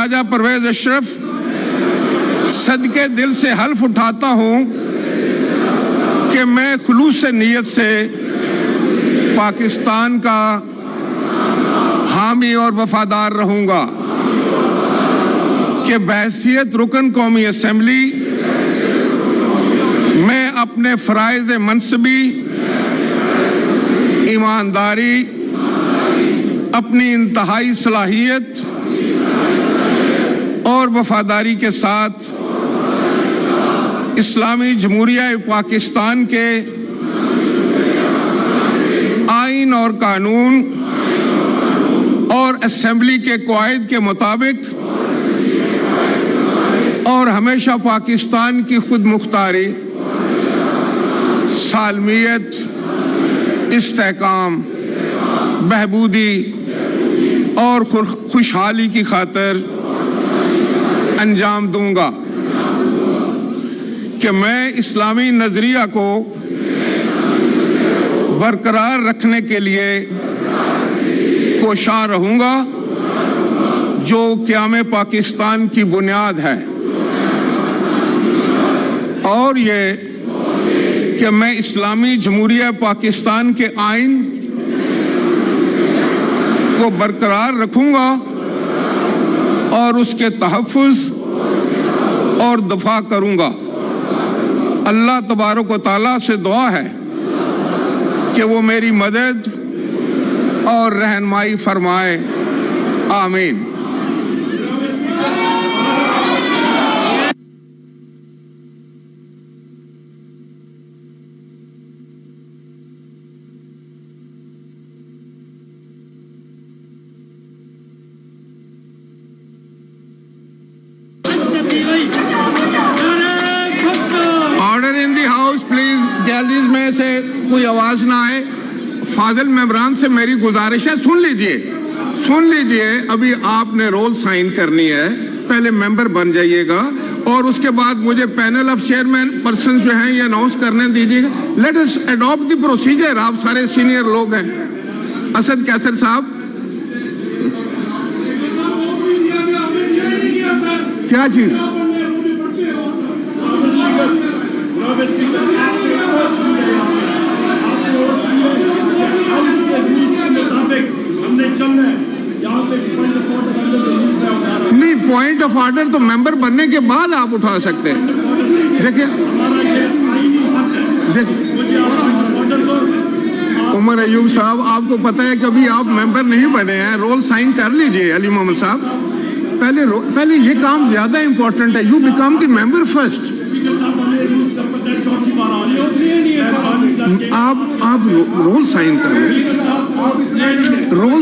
राजा परवेज अशरफ सदके दिल से हल्फ उठाता हूं कि मैं खुलूस नीयत से पाकिस्तान का हामी और वफादार रहूंगा कि बहैसियत रुकन कौमी असेंबली मैं अपने फ़राइज़ मनसबी, ईमानदारी, अपनी इंतहाई सलाहियत और वफादारी के साथ इस्लामी जमहूरिया पाकिस्तान के आइन और कानून और असेंबली के क़वाइद के मुताबिक और हमेशा पाकिस्तान की खुद मुख्तारी, सालमियत, इस्तेहकाम, बहबूदी और खुशहाली की खातिर अंजाम दूंगा कि मैं इस्लामी नजरिया को बरकरार रखने के लिए कोशां रहूंगा जो क़याम पाकिस्तान की बुनियाद है, और ये कि मैं इस्लामी जमहूरिया पाकिस्तान के आइन को बरकरार रखूंगा और उसके तहफ़्फ़ुज़ और दफ़ा करूंगा। अल्लाह तबारक व तआला से दुआ है कि वो मेरी मदद और रहनुमाई फरमाए। आमीन। Order in the house please. Galleries में से कोई आवाज ना आए। फाजिल मेंबरान से मेरी गुजारिश है, सुन लीजिए। अभी आपने रोल साइन करनी है, पहले मेंबर बन जाइएगा और उसके बाद मुझे पैनल ऑफ चेयरमैन पर्सन जो हैं ये अनाउंस करने दीजिएगा। Let us adopt the procedure. आप सारे सीनियर लोग हैं। असद कैसर साहब, क्या चीज? नहीं, पॉइंट ऑफ ऑर्डर तो मेंबर बनने के बाद आप उठा सकते हैं। देखिए उमर अयूब साहब, आपको पता है कि अभी आप मेंबर नहीं बने हैं, रोल साइन कर लीजिए। अली मोहम्मद साहब, पहले ये काम ज्यादा इंपॉर्टेंट है। You become the member first. आप रोल साइन करें। रोल